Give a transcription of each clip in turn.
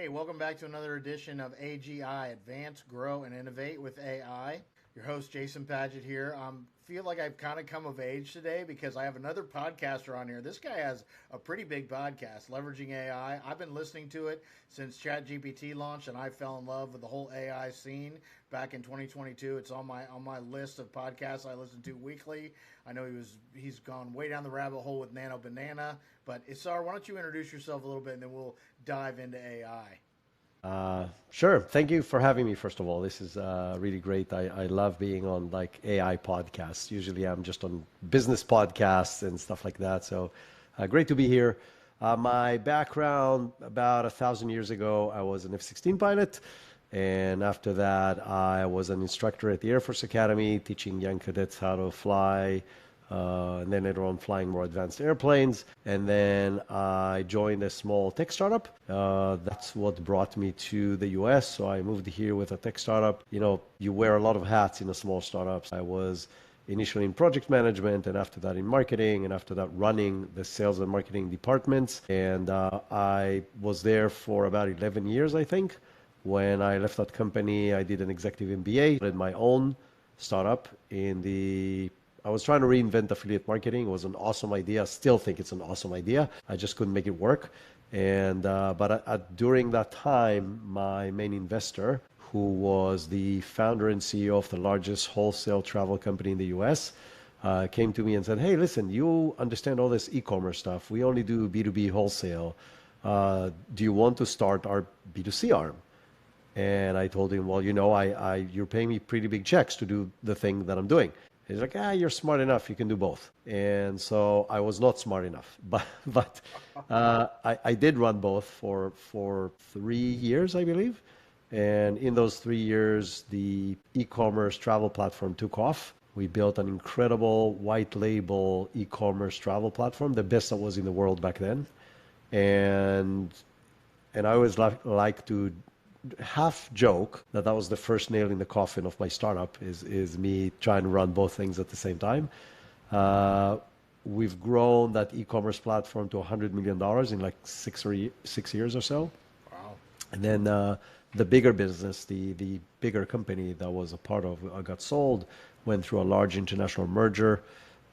welcome back to another edition of AGI, Advance, Grow, and Innovate with AI. Your host, Jason Padgett here. Feel like I've kind of come of age today because I have another podcaster on here. This guy has a pretty big podcast, Leveraging AI. I've been listening to it since ChatGPT launched, and I fell in love with the whole AI scene back in 2022. It's on my list of podcasts I listen to weekly. I know he's gone way down the rabbit hole with Nano Banana. But Isar, why don't you introduce yourself a little bit, and then we'll dive into AI. Sure. Thank you for having me, first of all. This is really great. I love being on like AI podcasts. Usually I'm just on business podcasts and stuff like that. So great to be here. My background, about 1,000 years ago, I was an F-16 pilot. And after that, I was an instructor at the Air Force Academy, teaching young cadets how to fly, and then later on flying more advanced airplanes. And then I joined a small tech startup. That's what brought me to the US. So I moved here with a tech startup. You know, you wear a lot of hats in a small startup. I was initially in project management, and after that in marketing, and after that running the sales and marketing departments. And I was there for about 11 years, I think. When I left that company, I did an executive MBA, did my own startup I was trying to reinvent affiliate marketing. It was an awesome idea. I still think it's an awesome idea. I just couldn't make it work. And during that time, my main investor, who was the founder and CEO of the largest wholesale travel company in the US, came to me and said, "Hey, listen, you understand all this e-commerce stuff. We only do B2B wholesale. Do you want to start our B2C arm?" And I told him, "Well, you know, you're paying me pretty big checks to do the thing that I'm doing." He's like, "You're smart enough. You can do both." And so I was not smart enough, but I did run both for 3 years, I believe. And in those 3 years, the e-commerce travel platform took off. We built an incredible white label e-commerce travel platform, the best that was in the world back then. And I always like to half joke that was the first nail in the coffin of my startup is me trying to run both things at the same time. We've grown that e-commerce platform to $100 million in like 6 years or so. Wow. And then the bigger business, the bigger company that was a part of got sold, went through a large international merger.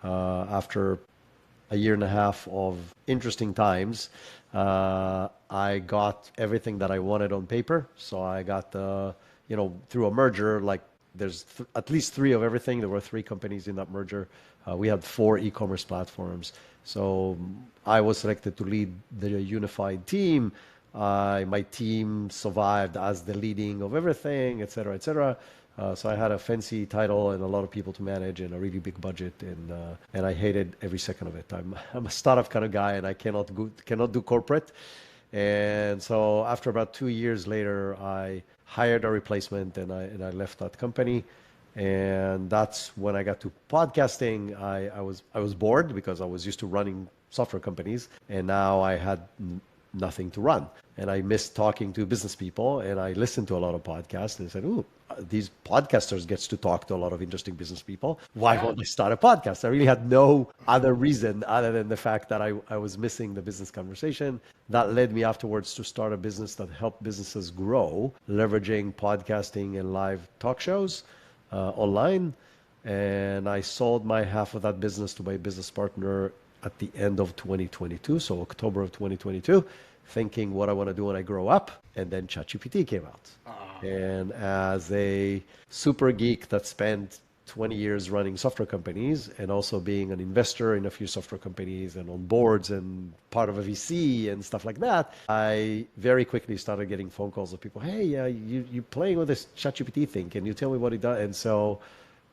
After a year and a half of interesting times, I got everything that I wanted on paper. So I got, through a merger, like there's at least three of everything. There were three companies in that merger. We had 4 e-commerce platforms. So I was selected to lead the unified team. My team survived as the leading of everything, et cetera, et cetera. So I had a fancy title and a lot of people to manage and a really big budget, and I hated every second of it. I'm a startup kind of guy, and I cannot do corporate. And so after about 2 years later, I hired a replacement, and I left that company. And that's when I got to podcasting. I was bored because I was used to running software companies, and now I had nothing to run. And I missed talking to business people, and I listened to a lot of podcasts, and I said, "Ooh, these podcasters gets to talk to a lot of interesting business people. Why won't I start a podcast?" I really had no other reason other than the fact that I was missing the business conversation. That led me afterwards to start a business that helped businesses grow, leveraging podcasting and live talk shows online. And I sold my half of that business to my business partner at the end of 2022, so October of 2022, thinking what I want to do when I grow up. And then ChatGPT came out. And as a super geek that spent 20 years running software companies and also being an investor in a few software companies and on boards and part of a VC and stuff like that, I very quickly started getting phone calls of people, "Hey, you playing with this ChatGPT thing? Can you tell me what it does?" And so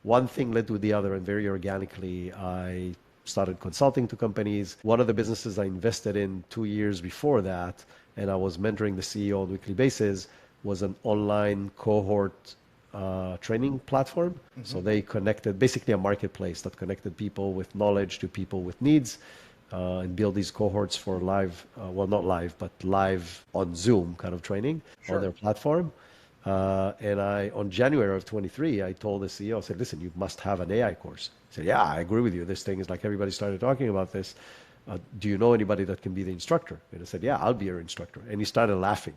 one thing led to the other, and very organically, I started consulting to companies. One of the businesses I invested in 2 years before that, and I was mentoring the CEO on a weekly basis, was an online cohort training platform. Mm-hmm. So they connected, basically a marketplace that connected people with knowledge to people with needs, and build these cohorts for live, well, not live, but live on Zoom kind of training on their platform. And on January of 23, I told the CEO, I said, "Listen, you must have an AI course." He said, "Yeah, I agree with you. This thing is like everybody started talking about this." do you know anybody that can be the instructor? And I said, yeah, I'll be your instructor. And he started laughing.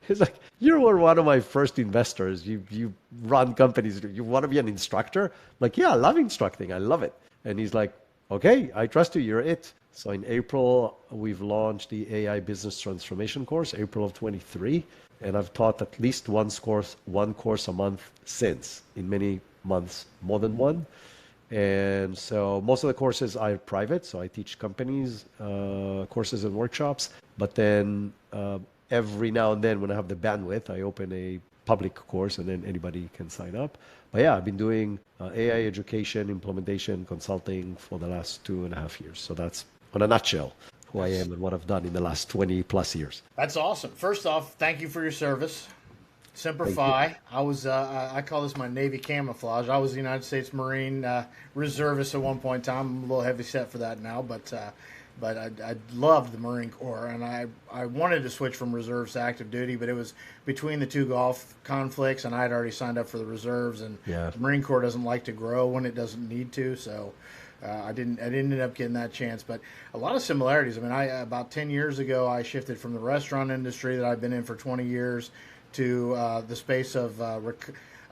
He's like, you were one of my first investors. You run companies. You want to be an instructor? I'm like, yeah, I love instructing. I love it. And he's like, okay, I trust you. You're it. So in April, we've launched the AI Business Transformation course, April of 23. And I've taught at least one course a month since, in many months, more than one. And so most of the courses are private. So I teach companies courses and workshops. But then every now and then when I have the bandwidth, I open a public course and then anybody can sign up. But yeah, I've been doing AI education, implementation, consulting for the last 2.5 years. So that's, in a nutshell, who I am and what I've done in the last 20 plus years. That's awesome. First off, thank you for your service. Simplify. I was I call this my Navy camouflage. I was a United States Marine reservist at one point in time. I'm a little heavy set for that now, but I loved the Marine Corps, and I wanted to switch from reserves to active duty, but it was between the two Gulf conflicts, and I had already signed up for the reserves, and the Marine Corps doesn't like to grow when it doesn't need to, so I didn't end up getting that chance. But a lot of similarities. I mean, about 10 years ago, I shifted from the restaurant industry that I've been in for 20 years to the space of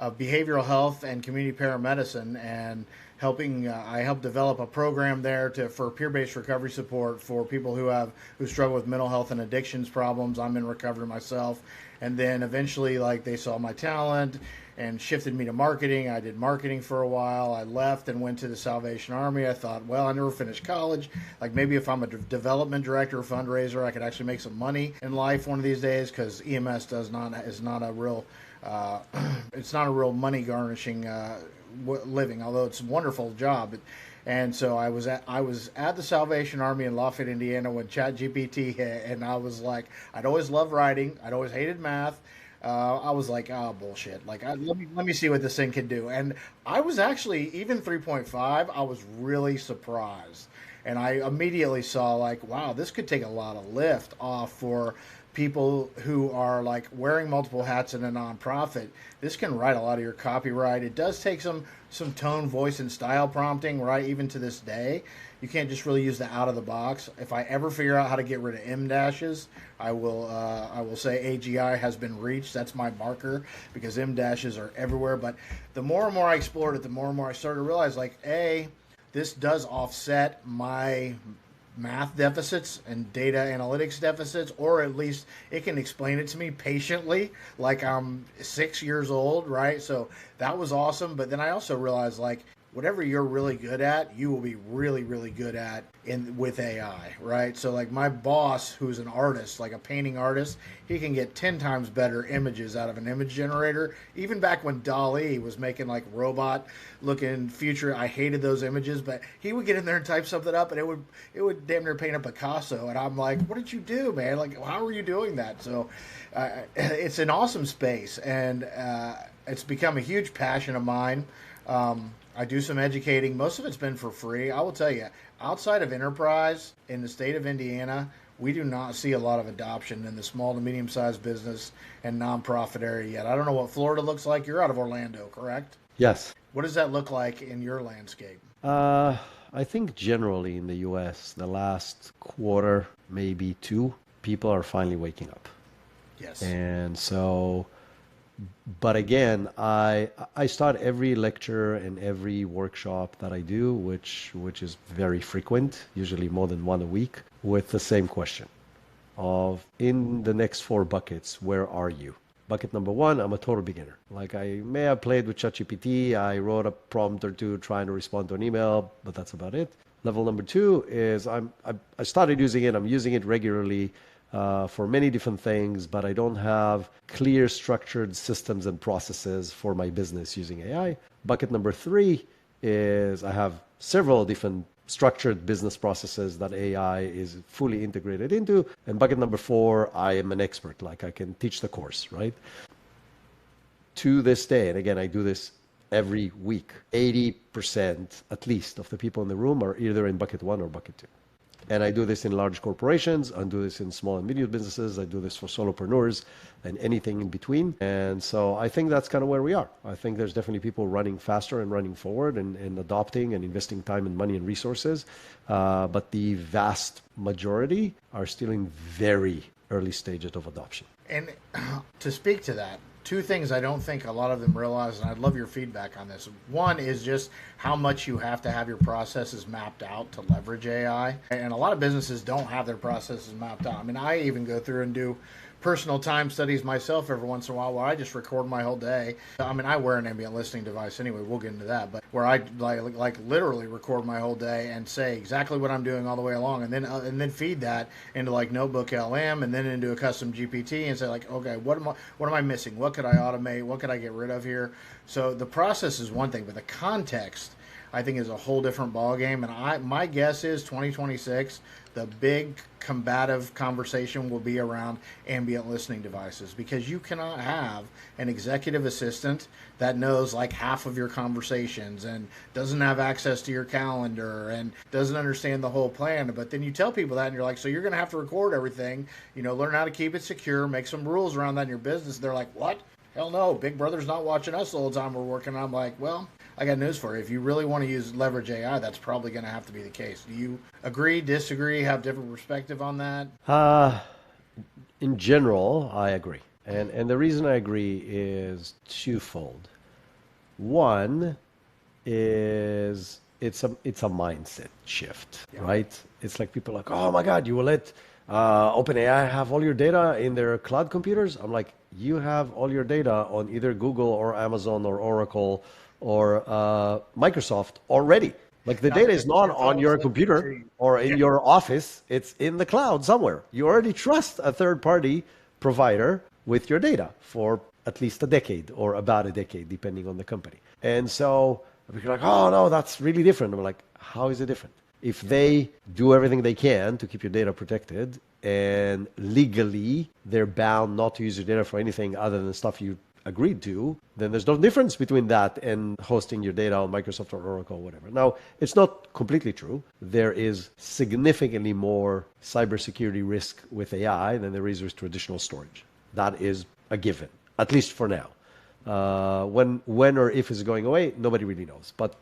behavioral health and community paramedicine, and I helped develop a program there for peer-based recovery support for people who struggle with mental health and addictions problems. I'm in recovery myself, and then eventually, like, they saw my talent and shifted me to marketing. I did marketing for a while. I left and went to the Salvation Army. I thought, well, I never finished college. Like, maybe if I'm a development director or fundraiser, I could actually make some money in life one of these days, because EMS is not a real it's not a real money garnishing living, although it's a wonderful job. And so I was at the Salvation Army in Lafayette, Indiana, when ChatGPT hit, and I was like, I'd always loved writing. I'd always hated math. I was like, oh, bullshit. Like, let me see what this thing can do. And I was actually, even 3.5, I was really surprised. And I immediately saw, like, wow, this could take a lot of lift off for people who are, like, wearing multiple hats in a nonprofit. This can write a lot of your copyright. It does take some tone, voice, and style prompting, right? Even to this day, you can't just really use the out of the box. If I ever figure out how to get rid of M dashes, I will say AGI has been reached. That's my marker, because M dashes are everywhere. But the more and more I explored it, the more and more I started to realize, like, this does offset my math deficits and data analytics deficits, or at least it can explain it to me patiently, like I'm 6 years old, right? So that was awesome. But then I also realized, like, whatever you're really good at, you will be really, really good at with AI, right? So, like, my boss, who's an artist, like a painting artist, he can get 10 times better images out of an image generator. Even back when DALL-E was making, like, robot-looking future, I hated those images, but he would get in there and type something up, and it would damn near paint a Picasso. And I'm like, what did you do, man? Like, how are you doing that? So it's an awesome space, and it's become a huge passion of mine. I do some educating. Most of it's been for free. I will tell you, outside of enterprise in the state of Indiana, we do not see a lot of adoption in the small to medium-sized business and nonprofit area yet. I don't know what Florida looks like. You're out of Orlando, correct? Yes. What does that look like in your landscape? I think generally in the U.S., the last quarter, maybe two, people are finally waking up. Yes. And so... But again, I start every lecture and every workshop that I do, which is very frequent, usually more than one a week, with the same question of, in the next 4 buckets, where are you? Bucket number 1, I'm a total beginner. Like, I may have played with ChatGPT, I wrote a prompt or two trying to respond to an email, but that's about it. Level number 2 is I started using it, I'm using it regularly, for many different things, but I don't have clear structured systems and processes for my business using AI. Bucket number 3 is I have several different structured business processes that AI is fully integrated into. And bucket number 4, I am an expert, like I can teach the course, right? To this day, and again, I do this every week, 80% at least of the people in the room are either in bucket 1 or bucket 2. And I do this in large corporations, I do this in small and medium businesses, I do this for solopreneurs and anything in between. And so I think that's kind of where we are. I think there's definitely people running faster and running forward and adopting and investing time and money and resources. But the vast majority are still in very early stages of adoption. And to speak to that, two things I don't think a lot of them realize, and I'd love your feedback on this. One is just how much you have to have your processes mapped out to leverage AI. And a lot of businesses don't have their processes mapped out. I mean, I even go through and do personal time studies myself every once in a while where I just record my whole day. I mean, I wear an ambient listening device anyway, we'll get into that, but where I like literally record my whole day and say exactly what I'm doing all the way along, and then feed that into like Notebook LM and then into a custom GPT and say like, okay, what am I missing? What could I automate? What could I get rid of here? So the process is one thing, but the context I think is a whole different ballgame. And my guess is 2026, the big combative conversation will be around ambient listening devices, because you cannot have an executive assistant that knows like half of your conversations and doesn't have access to your calendar and doesn't understand the whole plan. But then you tell people that and you're like, so you're going to have to record everything, learn how to keep it secure, make some rules around that in your business. They're like, what? Hell no, Big Brother's not watching us the whole time we're working. I'm like, well, I got news for you. If you really want to leverage AI, that's probably going to have to be the case. Do you agree, disagree, have different perspective on that? In general, I agree. And the reason I agree is twofold. One is it's a mindset shift, right? It's like people are like, oh my God, you will let OpenAI have all your data in their cloud computers? I'm like, you have all your data on either Google or Amazon or Oracle or Microsoft already. Like the data is not on your computer or in your office. It's in the cloud somewhere. You already trust a third-party provider with your data for at least a decade or about a decade, depending on the company. And so we're like, oh no, that's really different. I'm like, how is it different? If they do everything they can to keep your data protected and legally they're bound not to use your data for anything other than stuff you agreed to, then there's no difference between that and hosting your data on Microsoft or Oracle or whatever. Now, it's not completely true. There is significantly more cybersecurity risk with AI than there is with traditional storage. That is a given, at least for now. When or if it's going away, nobody really knows. But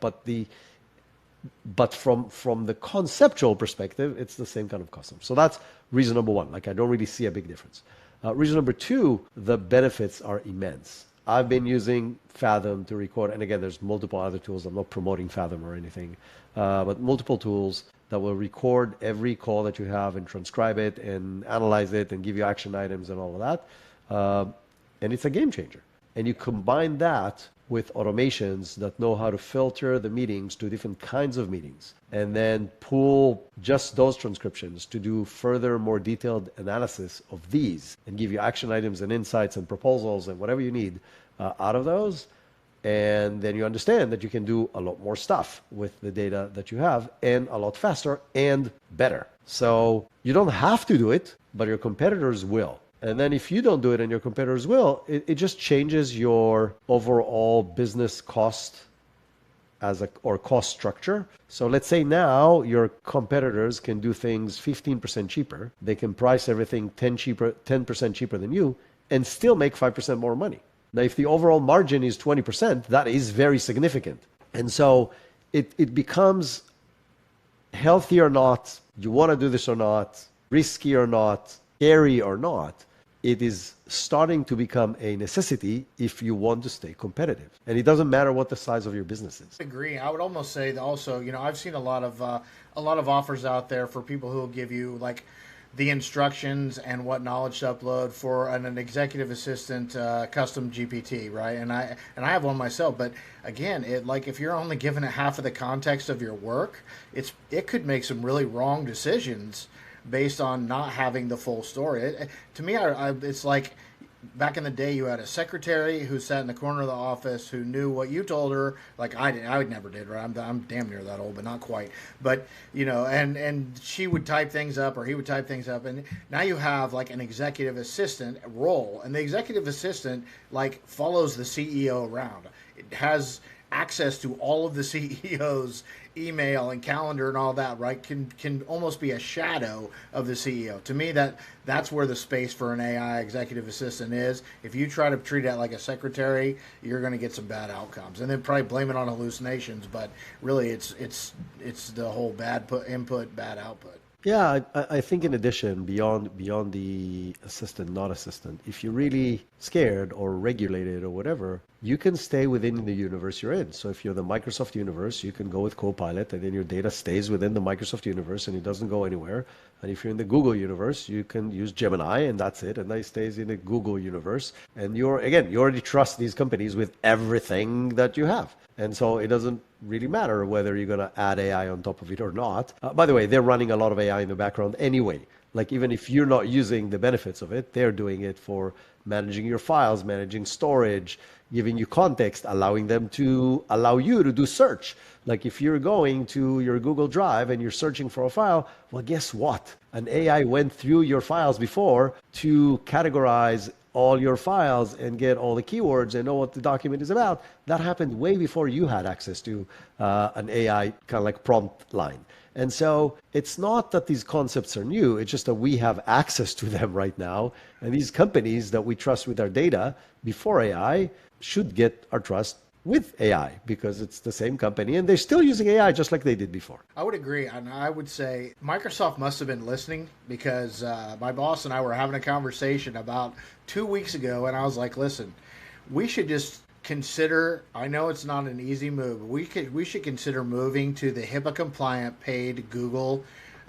from the conceptual perspective, it's the same kind of custom. So that's reason number one. Like, I don't really see a big difference. Reason number two, the benefits are immense. I've been using Fathom to record, and again, there's multiple other tools. I'm not promoting Fathom or anything, but multiple tools that will record every call that you have and transcribe it and analyze it and give you action items and all of that. And it's a game changer. And you combine that with automations that know how to filter the meetings to different kinds of meetings, and then pull just those transcriptions to do further, more detailed analysis of these and give you action items and insights and proposals and whatever you need out of those. And then you understand that you can do a lot more stuff with the data that you have, and a lot faster and better. So you don't have to do it, but your competitors will. And then if you don't do it and your competitors will, it just changes your overall business cost or cost structure. So let's say now your competitors can do things 15% cheaper. They can price everything 10% cheaper than you and still make 5% more money. Now, if the overall margin is 20%, that is very significant. And so it becomes healthy or not, you want to do this or not, risky or not, scary or not. It is starting to become a necessity if you want to stay competitive. And it doesn't matter what the size of your business is. I agree. I would almost say that also, I've seen a lot of offers out there for people who will give you like the instructions and what knowledge to upload for an executive assistant custom GPT, right? And I have one myself, but again, if you're only given it half of the context of your work, it could make some really wrong decisions based on not having the full story. To me, it's like back in the day, you had a secretary who sat in the corner of the office who knew what you told her. Like I never did, right? I'm damn near that old, but not quite. But and she would type things up, or he would type things up, and now you have like an executive assistant role, and the executive assistant like follows the CEO around. It has access to all of the CEO's email and calendar and all that, right, can almost be a shadow of the CEO. To me, that's where the space for an AI executive assistant is. If you try to treat it like a secretary, you're going to get some bad outcomes, and then probably blame it on hallucinations. But really, it's the whole bad input, bad output. Yeah, I think in addition, beyond the assistant, not assistant, if you're really scared or regulated or whatever, you can stay within the universe you're in. So if you're the Microsoft universe, you can go with Copilot, and then your data stays within the Microsoft universe and it doesn't go anywhere. And if you're in the Google universe, you can use Gemini and that's it, and that stays in the Google universe. And you already trust these companies with everything that you have. And so it doesn't really matter whether you're going to add AI on top of it or not. By the way, they're running a lot of AI in the background anyway. Like even if you're not using the benefits of it, they're doing it for managing your files, managing storage, giving you context, allowing you to do search. Like if you're going to your Google Drive and you're searching for a file, well, guess what? An AI went through your files before to categorize all your files and get all the keywords and know what the document is about. That happened way before you had access to an AI kind of like prompt line. And so it's not that these concepts are new, it's just that we have access to them right now. And these companies that we trust with our data before AI should get our trust with AI because it's the same company and they're still using AI just like they did before. I would agree. And I would say Microsoft must have been listening because my boss and I were having a conversation about 2 weeks ago. And I was like, listen, we should just consider, I know it's not an easy move, but we should consider moving to the HIPAA compliant paid Google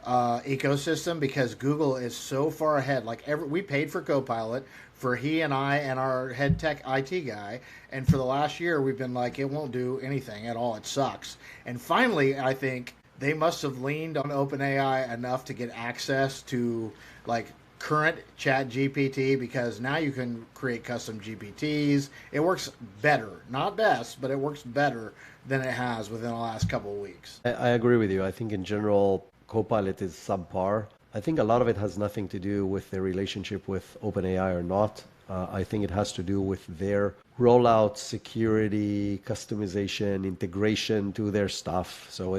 ecosystem because Google is so far ahead. Like we paid for Copilot for he and I and our head tech IT guy. And for the last year, we've been like, it won't do anything at all. It sucks. And finally, I think they must have leaned on OpenAI enough to get access to like current chat GPT because now you can create custom GPTs. It works better, not best, but it works better than it has within the last couple of weeks. I agree with you. I think in general, Copilot is subpar. I think a lot of it has nothing to do with their relationship with OpenAI or not. I think it has to do with their rollout, security, customization, integration to their stuff. So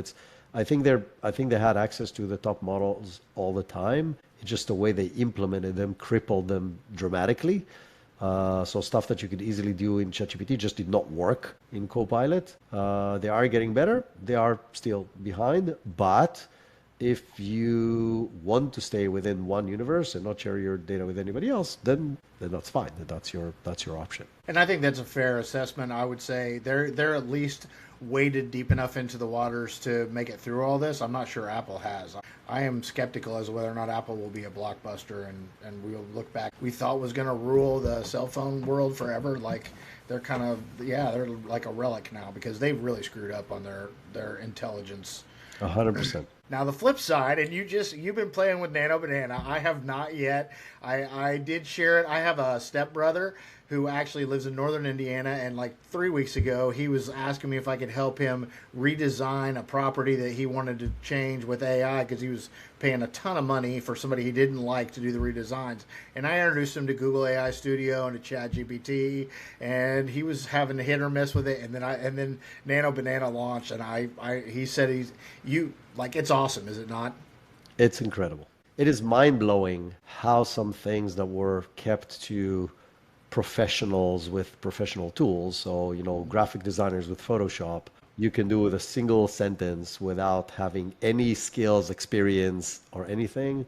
I think they had access to the top models all the time. It's just the way they implemented them crippled them dramatically. So stuff that you could easily do in ChatGPT just did not work in Copilot. They are getting better. They are still behind, but if you want to stay within one universe and not share your data with anybody else, then that's fine. That's your option. And I think that's a fair assessment. I would say they're at least waded deep enough into the waters to make it through all this. I'm not sure Apple has. I am skeptical as to whether or not Apple will be a blockbuster and we'll look back. We thought was going to rule the cell phone world forever. Like they're they're like a relic now because they've really screwed up on their intelligence. 100%. Now the flip side, and you've been playing with Nano Banana. I have not yet. I did share it. I have a stepbrother who actually lives in northern Indiana, and like 3 weeks ago, he was asking me if I could help him redesign a property that he wanted to change with AI because he was paying a ton of money for somebody he didn't like to do the redesigns. And I introduced him to Google AI Studio and to ChatGPT, and he was having a hit or miss with it. And then Nano Banana launched, and he said it's awesome, is it not? It's incredible. It is mind-blowing how some things that were kept to professionals with professional tools, so graphic designers with Photoshop, you can do with a single sentence without having any skills, experience, or anything.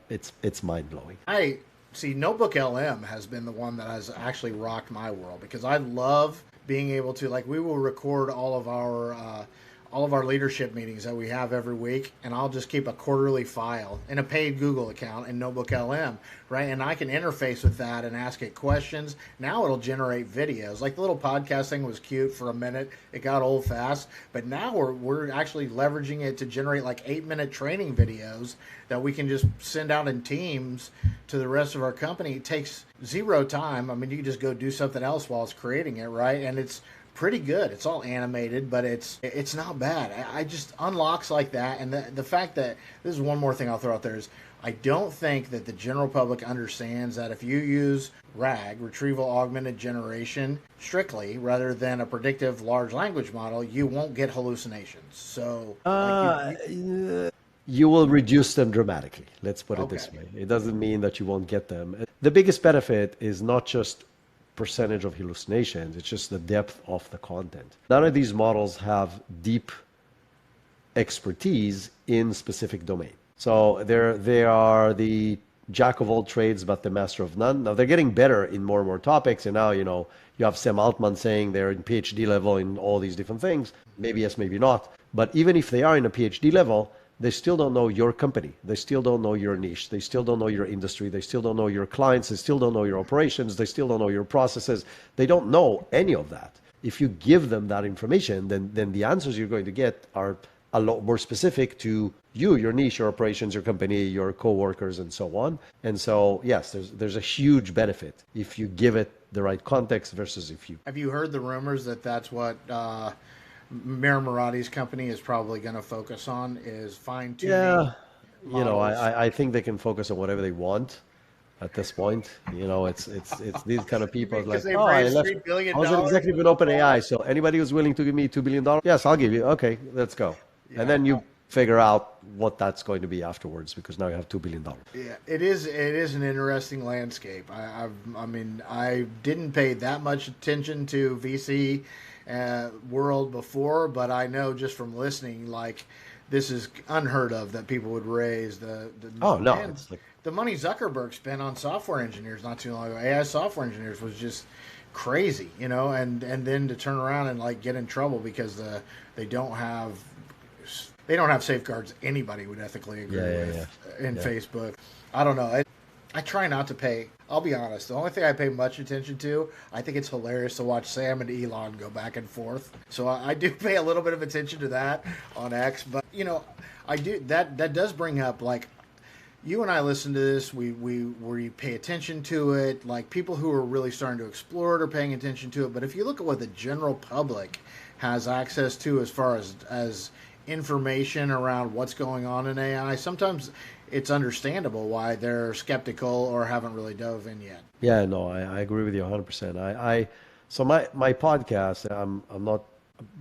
It's mind-blowing. I see Notebook LM has been the one that has actually rocked my world because I love being able to, like, we will record all of our leadership meetings that we have every week, and I'll just keep a quarterly file in a paid Google account in Notebook LM, right? And I can interface with that and ask it questions. Now it'll generate videos. Like the little podcast thing was cute for a minute. It got old fast, but now we're actually leveraging it to generate like 8-minute training videos that we can just send out in teams to the rest of our company. It takes zero time. I mean, you can just go do something else while it's creating it, right? And it's pretty good. It's all animated, but it's not bad. I just unlocks like that, and the fact that this is one more thing I'll throw out there is I don't think that the general public understands that if you use RAG, retrieval augmented generation, strictly rather than a predictive large language model, you won't get hallucinations. So You will reduce them dramatically. Let's put it okay, this way. It doesn't mean that you won't get them. The biggest benefit is not just percentage of hallucinations, it's just the depth of the content. None of these models have deep expertise in specific domain. So they are the jack of all trades, but the master of none. Now they're getting better in more and more topics. And now, you have Sam Altman saying they're in PhD level in all these different things. Maybe yes, maybe not. But even if they are in a PhD level, they still don't know your company. They still don't know your niche. They still don't know your industry. They still don't know your clients. They still don't know your operations. They still don't know your processes. They don't know any of that. If you give them that information, then the answers you're going to get are a lot more specific to you, your niche, your operations, your company, your coworkers, and so on. And so, yes, there's a huge benefit if you give it the right context versus if you... Have you heard the rumors that that's what Mir Murati's company is probably going to focus on, is fine-tuning models? I think they can focus on whatever they want at this point. It's these kind of people like, Because I raised left. $3 billion. I was an executive in OpenAI, so anybody who's willing to give me $2 billion, yes, I'll give you. Okay, let's go. Yeah. And then you figure out what that's going to be afterwards, because now you have $2 billion. Yeah, it is an interesting landscape. I didn't pay that much attention to VC world before, but I know just from listening, like, this is unheard of that people would raise the money Zuckerberg spent on software engineers not too long ago. AI software engineers was just crazy, and then to turn around and like get in trouble because they don't have safeguards anybody would ethically agree with in Facebook. I don't know. I try not to pay. I'll be honest. The only thing I pay much attention to, I think it's hilarious to watch Sam and Elon go back and forth. So I do pay a little bit of attention to that on X. But I do that does bring up, like, you and I listen to this. We pay attention to it. Like, people who are really starting to explore it are paying attention to it. But if you look at what the general public has access to as far as information around what's going on in AI, sometimes it's understandable why they're skeptical or haven't really dove in yet. Yeah, no, I agree with you 100%. So my podcast, I'm not,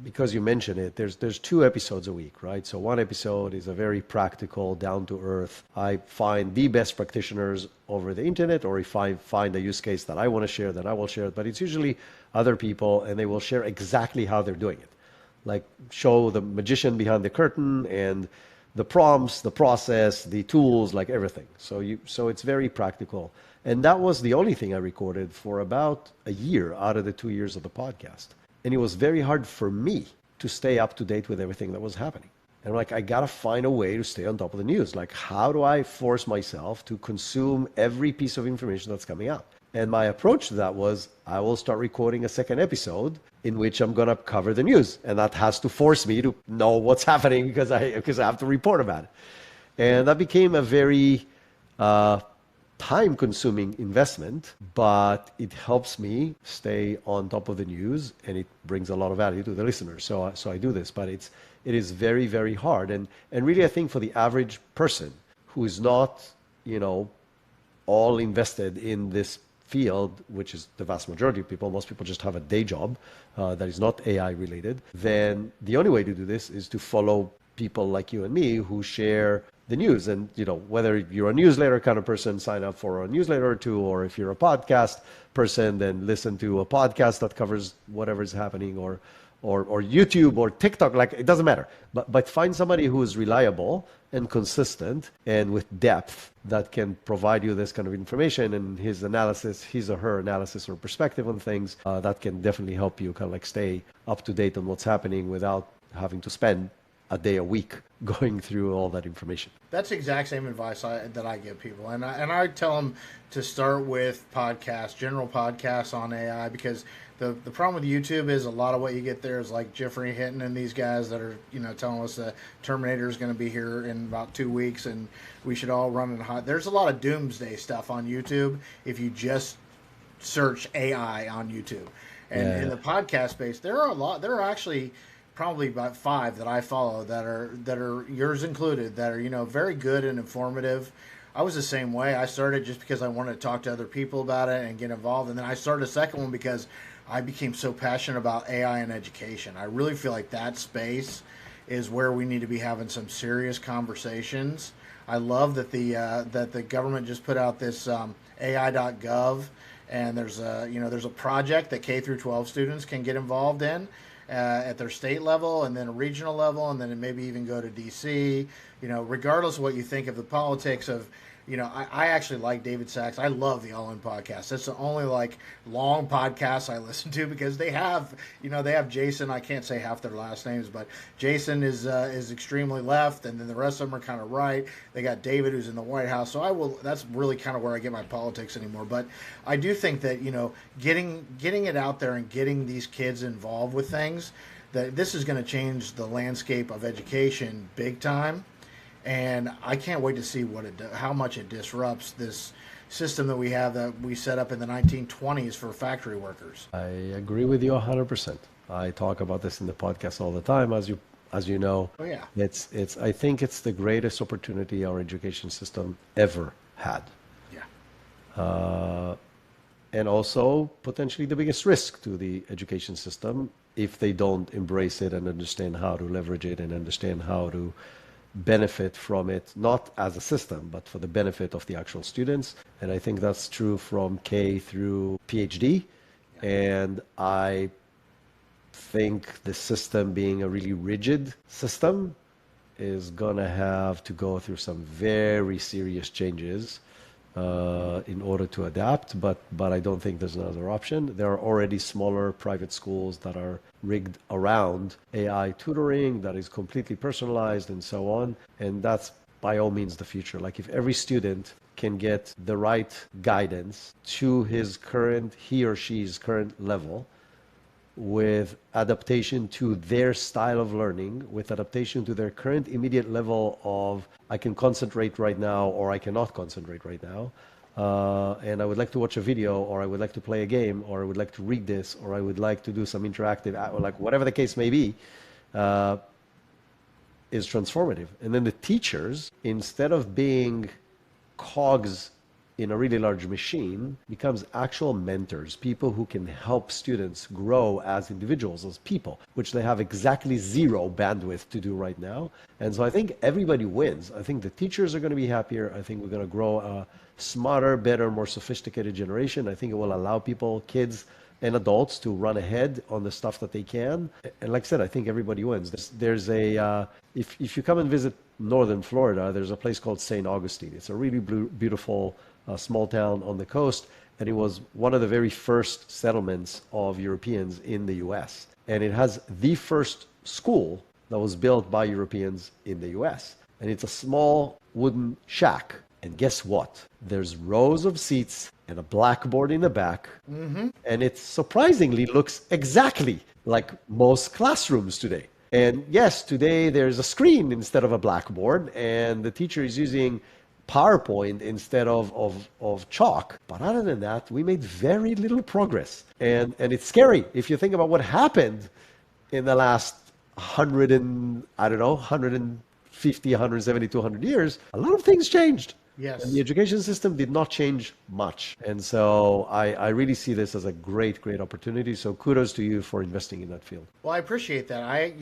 because you mentioned it, there's 2 episodes a week, right? So one episode is a very practical, down to earth. I find the best practitioners over the internet, or if I find a use case that I want to share, then I will share it. But it's usually other people, and they will share exactly how they're doing it. Like, show the magician behind the curtain and the prompts, the process, the tools, like everything. So it's very practical. And that was the only thing I recorded for about a year out of the 2 years of the podcast. And it was very hard for me to stay up to date with everything that was happening. And I got to find a way to stay on top of the news. Like, how do I force myself to consume every piece of information that's coming out? And my approach to that was, I will start recording a second episode in which I'm going to cover the news. And that has to force me to know what's happening because I have to report about it. And that became a very time-consuming investment, but it helps me stay on top of the news, and it brings a lot of value to the listeners. So I do this, but it is very, very hard. And really, I think for the average person who is not, all invested in this field, which is the vast majority of people, most people just have a day job that is not AI related, then the only way to do this is to follow people like you and me who share the news. And, whether you're a newsletter kind of person, sign up for a newsletter or 2, or if you're a podcast person, then listen to a podcast that covers whatever is happening, or YouTube or TikTok, like, it doesn't matter. But find somebody who is reliable and consistent and with depth that can provide you this kind of information, and his or her analysis or perspective on things that can definitely help you kind of like stay up to date on what's happening without having to spend a day a week going through all that information. That's the exact same advice that I give people. And I tell them to start with podcasts, general podcasts on AI, because the problem with YouTube is a lot of what you get there is like Jeffrey Hinton and these guys that are, telling us the Terminator is going to be here in about 2 weeks and we should all run in hot. There's a lot of doomsday stuff on YouTube if you just search AI on YouTube. And in the podcast space, there are a lot. There are actually probably about 5 that I follow that are yours included, that are very good and informative. I was the same way. I started just because I wanted to talk to other people about it and get involved, and then I started a second one because I became so passionate about AI and education. I really feel like that space is where we need to be having some serious conversations. I love that the government just put out this AI.gov, and there's a project that K through 12 students can get involved in at their state level, and then a regional level, and then maybe even go to DC. Regardless of what you think of the politics of, I actually like David Sachs. I love the All In podcast. That's the only long podcast I listen to, because they have Jason. I can't say half their last names, but Jason is extremely left, and then the rest of them are kind of right. They got David, who's in the White House. So that's really kind of where I get my politics anymore. But I do think that getting it out there and getting these kids involved with things, that this is going to change the landscape of education big time. And I can't wait to see how much it disrupts this system that we have, that we set up in the 1920s for factory workers. I agree with you 100%. I talk about this in the podcast all the time, as you know. Oh yeah. I think it's the greatest opportunity our education system ever had. Yeah. And also potentially the biggest risk to the education system if they don't embrace it and understand how to leverage it and understand how to benefit from it, not as a system, but for the benefit of the actual students. And I think that's true from K through PhD. And I think the system, being a really rigid system, is going to have to go through some very serious changes in order to adapt, but I don't think there's another option. There are already smaller private schools that are rigged around AI tutoring that is completely personalized and so on, and that's by all means the future. Like, if every student can get the right guidance to he or she's current level, with adaptation to their style of learning, with adaptation to their current immediate level of, I can concentrate right now, or I cannot concentrate right now, and I would like to watch a video, or I would like to play a game, or I would like to read this, or I would like to do some interactive, or like whatever the case may be, is transformative. And then the teachers, instead of being cogs in a really large machine, becomes actual mentors, people who can help students grow as individuals, as people, which they have exactly zero bandwidth to do right now. And so I think everybody wins. I think the teachers are going to be happier. I think we're going to grow a smarter, better, more sophisticated generation. I think it will allow people, kids and adults, to run ahead on the stuff that they can. And like I said, I think everybody wins. There's if you come and visit northern Florida, there's a place called St. Augustine. It's a really beautiful small town on the coast, and it was one of the very first settlements of Europeans in the US. And it has the first school that was built by Europeans in the US. And it's a small wooden shack. And guess what? There's rows of seats and a blackboard in the back. Mm-hmm. And it surprisingly looks exactly like most classrooms today. And yes, today there's a screen instead of a blackboard, and the teacher is using PowerPoint instead of chalk. But other than that, we made very little progress. And it's scary if you think about what happened in the last 150, 170, 200 years. A lot of things changed. Yes. And the education system did not change much. And so I really see this as a great, great opportunity. So kudos to you for investing in that field. Well, I appreciate that.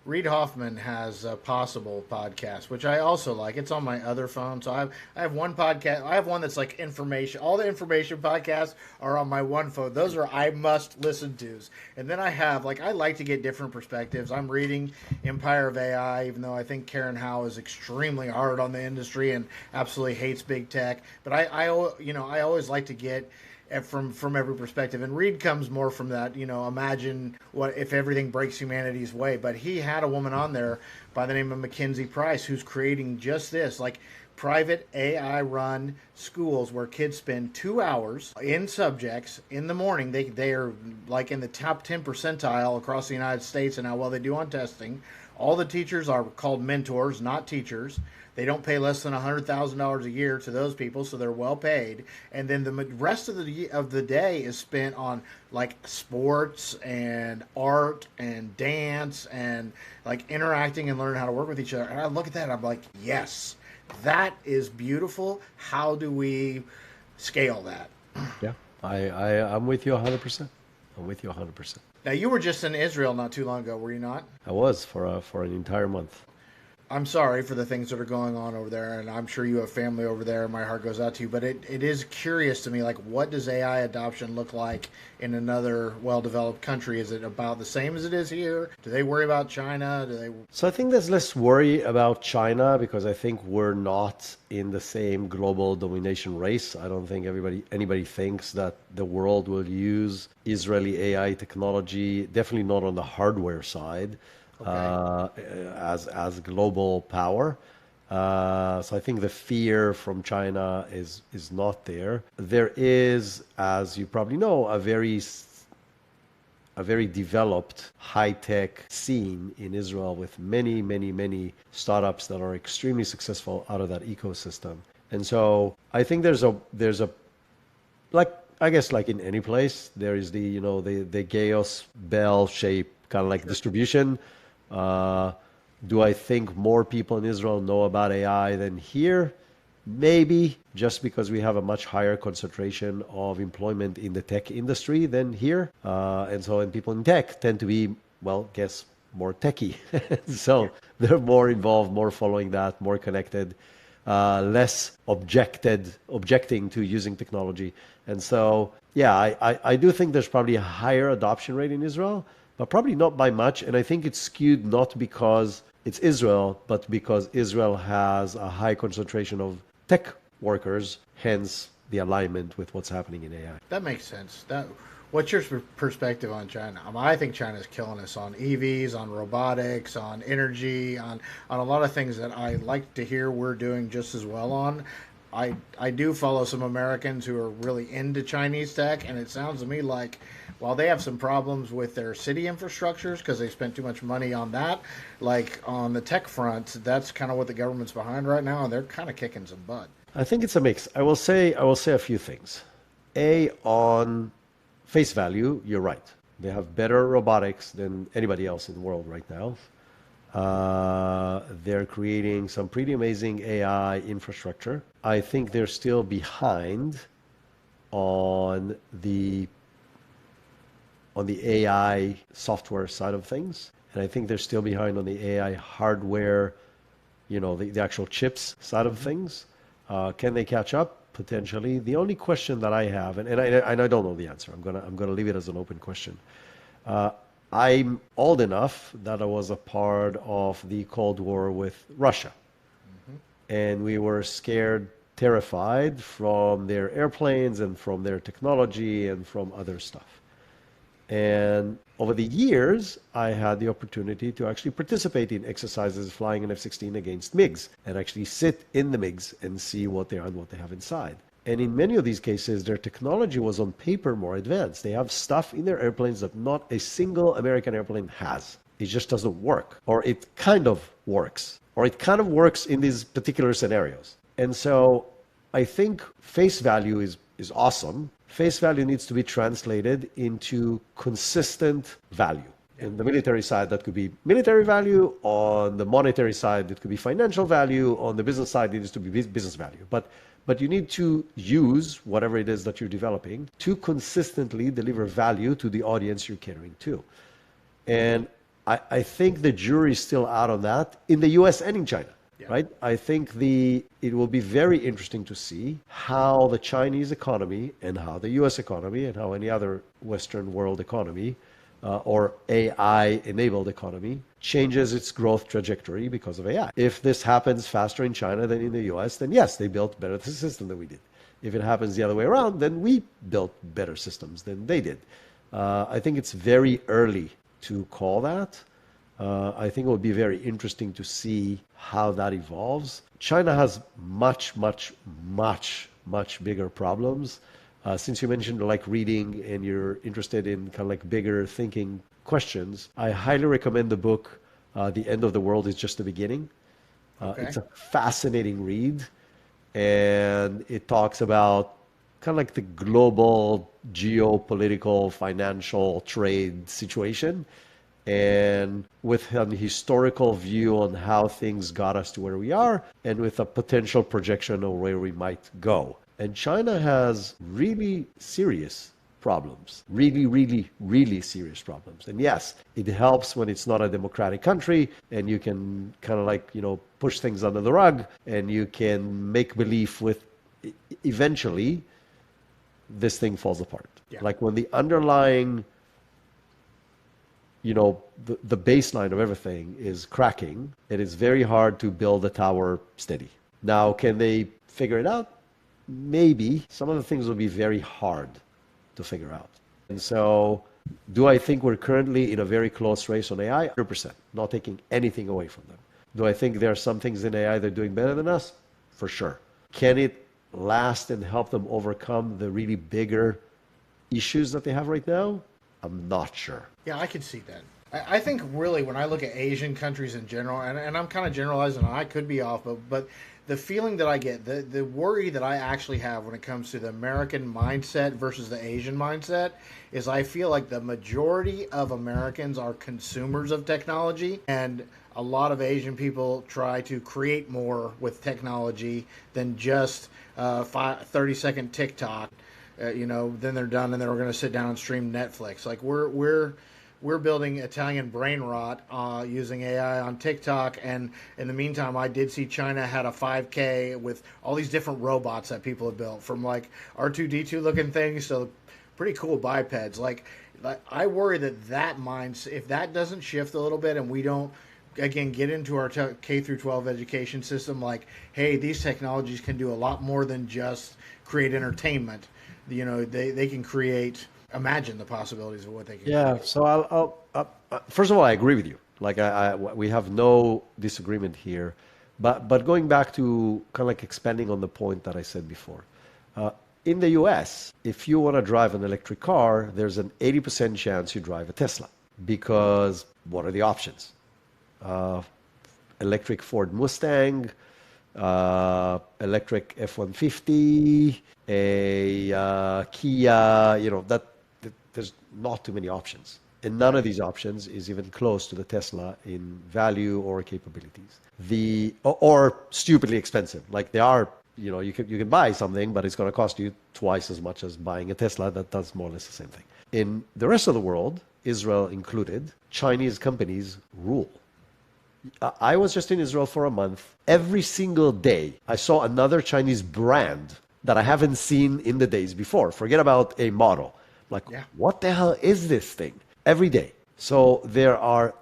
Reid Hoffman has a Possible podcast, which I also like. It's on my other phone. So I have one podcast. I have one that's like information. All the information podcasts are on my one phone. Those are I must listen tos. And then I have, I like to get different perspectives. I'm reading Empire of AI, even though I think Karen Howe is extremely hard on the industry and absolutely hates big tech. But I always like to get from every perspective, and Reid comes more from that, imagine what if everything breaks humanity's way. But he had a woman on there by the name of Mackenzie Price, who's creating just this, private AI run schools where kids spend 2 hours in subjects in the morning. They are in the top 10 percentile across the United States and how well they do on testing. All the teachers are called mentors, not teachers. They don't pay less than $100,000 a year to those people, so they're well paid. And then the rest of the day is spent on like sports and art and dance and like interacting and learning how to work with each other. And I look at that and I'm like, yes, that is beautiful. How do we scale that? Yeah, I'm with you 100%. I'm with you 100%. Now, you were just in Israel not too long ago, were you not? I was for an entire month. I'm sorry for the things that are going on over there, and I'm sure you have family over there. My heart goes out to you, but it is curious to me, like, what does AI adoption look like in another well-developed country? Is it about the same as it is here? Do they worry about China? Do they? So I think there's less worry about China because I think we're not in the same global domination race. I don't think anybody thinks that the world will use Israeli AI technology, definitely not on the hardware side. As global power. So I think the fear from China is not there. There is, as you probably know, a very developed high-tech scene in Israel with many startups that are extremely successful out of that ecosystem. And so I think there's a like, I guess like in any place, there is the Gauss bell shape kind of like distribution. Do I think more people in Israel know about AI than here? Maybe, just because we have a much higher concentration of employment in the tech industry than here. And people in tech tend to be, well, guess, more techie. So they're more involved, more following that, more connected, less objecting to using technology. And so, yeah, I do think there's probably a higher adoption rate in Israel, but probably not by much. And I think it's skewed not because it's Israel, but because Israel has a high concentration of tech workers, hence the alignment with what's happening in AI. That makes sense. What's your perspective on China? I think China's killing us on EVs, on robotics, on energy, on a lot of things that I like to hear we're doing just as well on. I do follow some Americans who are really into Chinese tech, and it sounds to me like while they have some problems with their city infrastructures because they spent too much money on that, like on the tech front, that's kind of what the government's behind right now, and they're kind of kicking some butt. I think it's a mix. I will say a few things. On face value, you're right. They have better robotics than anybody else in the world right now. They're creating some pretty amazing AI infrastructure. I think they're still behind on the AI software side of things. And I think they're still behind on the AI hardware, the actual chips side of things. Can they catch up? Potentially. The only question that I have, and I don't know the answer. I'm gonna leave it as an open question. I'm old enough that I was a part of the Cold War with Russia. And we were scared, terrified from their airplanes and from their technology and from other stuff. And over the years, I had the opportunity to actually participate in exercises flying an F-16 against MiGs and actually sit in the MiGs and see what they are and what they have inside. And in many of these cases, their technology was on paper more advanced. They have stuff in their airplanes that not a single American airplane has. It just doesn't work, or it kind of works, or it kind of works in these particular scenarios. And so I think face value is awesome. Face value needs to be translated into consistent value. In the military side, that could be military value. On the monetary side, it could be financial value. On the business side, it needs to be business value. But you need to use whatever it is that you're developing to consistently deliver value to the audience you're catering to. And I think the jury is still out on that in the US and in China. Yeah. Right? I think it will be very interesting to see how the Chinese economy and how the US economy and how any other Western world economy or AI-enabled economy changes its growth trajectory because of AI. If this happens faster in China than in the US, then yes, they built better system than we did. If it happens the other way around, then we built better systems than they did. I think it's very early to call that. I think it will be very interesting to see how that evolves. China has much bigger problems. Since you mentioned like reading and you're interested in kind of like bigger thinking questions, I highly recommend the book, The End of the World is Just the Beginning. Okay. It's a fascinating read, and it talks about kind of like the global geopolitical, financial, trade situation, and with an historical view on how things got us to where we are, and with a potential projection of where we might go. And China has really serious problems, really, really, really serious problems. And yes, it helps when it's not a democratic country and you can kind of like, push things under the rug and you can make believe with eventually this thing falls apart. Yeah. Like when the underlying, the baseline of everything is cracking, it is very hard to build a tower steady. Now, can they figure it out? Maybe. Some of the things will be very hard to figure out. And so, do I think we're currently in a very close race on AI? 100%, not taking anything away from them. Do I think there are some things in AI they're doing better than us? For sure. Can it last and help them overcome the really bigger issues that they have right now? I'm not sure. Yeah, I could see that. I think really when I look at Asian countries in general, and I'm kind of generalizing, I could be off, but the feeling that I get, the worry that I actually have when it comes to the American mindset versus the Asian mindset is I feel like the majority of Americans are consumers of technology, and a lot of Asian people try to create more with technology than just 30-second TikTok. Then they're done and then we're going to sit down and stream Netflix. Like we're building Italian brain rot using AI on TikTok, and in the meantime, I did see China had a 5K with all these different robots that people have built, from like R2D2 looking things to pretty cool bipeds. Like I worry that minds, if that doesn't shift a little bit and we don't again get into our K through 12 education system, like, hey, these technologies can do a lot more than just create entertainment. They can create. Imagine the possibilities of what they can. Yeah. create. So I'll first of all, I agree with you. Like we have no disagreement here, but going back to kind of like expanding on the point that I said before. In the U.S., if you want to drive an electric car, there's an 80% chance you drive a Tesla, because what are the options? Electric Ford Mustang, electric F-150, a Kia, there's not too many options. And none of these options is even close to the Tesla in value or capabilities. Or stupidly expensive. Like they are, you can buy something, but it's going to cost you twice as much as buying a Tesla that does more or less the same thing. In the rest of the world, Israel included, Chinese companies rule. I was just in Israel for a month. Every single day, I saw another Chinese brand that I haven't seen in the days before. Forget about a model. Like, What the hell is this thing? Every day. So there are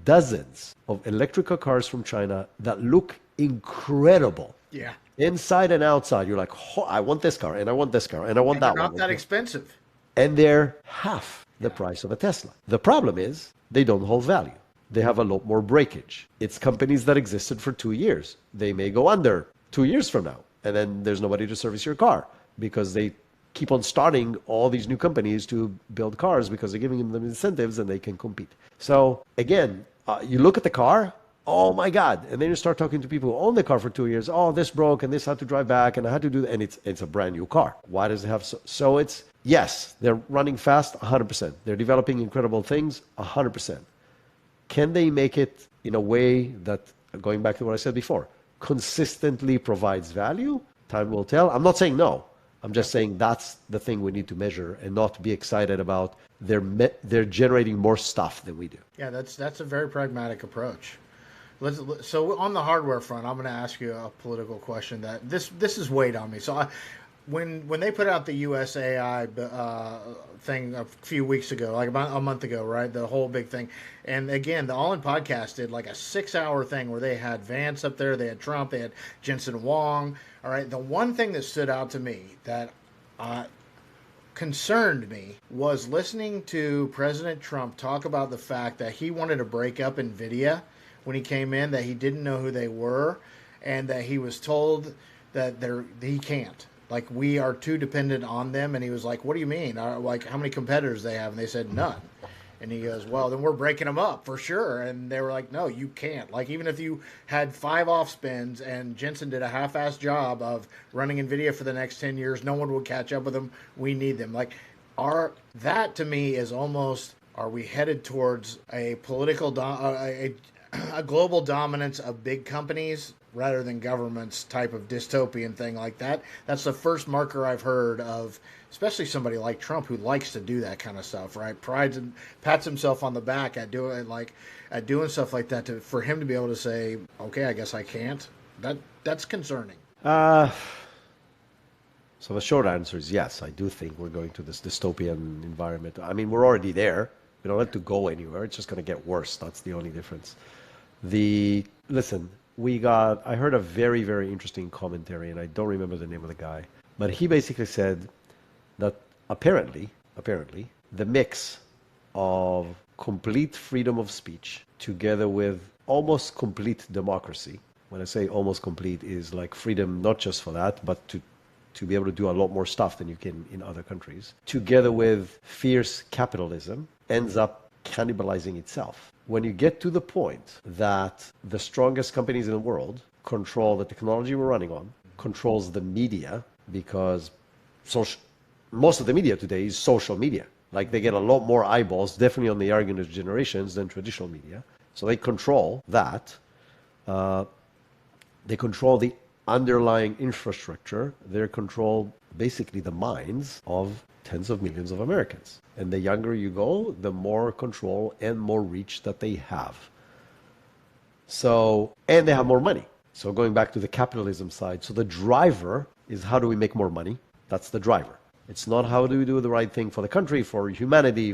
dozens of electrical cars from China that look incredible. Yeah. Inside and outside. You're like, I want this car, and I want this car, and I want that one. They're not that expensive. And they're half the price of a Tesla. The problem is they don't hold value. They have a lot more breakage. It's companies that existed for 2 years. They may go under 2 years from now, and then there's nobody to service your car because they keep on starting all these new companies to build cars because they're giving them incentives and they can compete. So again, you look at the car, oh my God. And then you start talking to people who own the car for 2 years. Oh, this broke and this had to drive back and I had to do that. And it's a brand new car. Why does it have so it's, yes, they're running fast 100%. They're developing incredible things 100%. Can they make it in a way that, going back to what I said before, consistently provides value? Time will tell. I'm not saying no. I'm just saying that's the thing we need to measure and not be excited about they're generating more stuff than we do. Yeah, that's a very pragmatic approach. So on the hardware front, I'm going to ask you a political question that this is weighed on me. So when they put out the USAI thing a few weeks ago, like about a month ago, right? The whole big thing. And again, the All In podcast did like a 6-hour thing where they had Vance up there, they had Trump, they had Jensen Huang. All right. The one thing that stood out to me that concerned me was listening to President Trump talk about the fact that he wanted to break up NVIDIA when he came in, that he didn't know who they were, and that he was told that he can't. Like, we are too dependent on them. And he was like, what do you mean? Like, how many competitors they have? And they said none. And he goes, well, then we're breaking them up for sure. And they were like, no, you can't. Like, even if you had 5 off spins and Jensen did a half-assed job of running NVIDIA for the next 10 years, no one would catch up with them. We need them. Like, that to me is almost, are we headed towards a political, a global dominance of big companies rather than governments type of dystopian thing like that? That's the first marker I've heard of, especially somebody like Trump who likes to do that kind of stuff, right? Prides and pats himself on the back at doing stuff like that. For him to be able to say, okay, I guess I can't. That's concerning. So the short answer is yes. I do think we're going to this dystopian environment. I mean, we're already there. We don't have to go anywhere. It's just going to get worse. That's the only difference. Listen, I heard a very, very interesting commentary, and I don't remember the name of the guy, but he basically said that apparently, the mix of complete freedom of speech together with almost complete democracy, when I say almost complete, is like freedom not just for that, but to be able to do a lot more stuff than you can in other countries, together with fierce capitalism, ends up cannibalizing itself. When you get to the point that the strongest companies in the world control the technology we're running on, controls the media, because most of the media today is social media. Like, they get a lot more eyeballs, definitely on the younger generations, than traditional media. So they control that. They control the underlying infrastructure. They control basically the minds of tens of millions of Americans. And the younger you go, the more control and more reach that they have. So, and they have more money. So going back to the capitalism side, so the driver is, how do we make more money? That's the driver. It's not how do we do the right thing for the country, for humanity,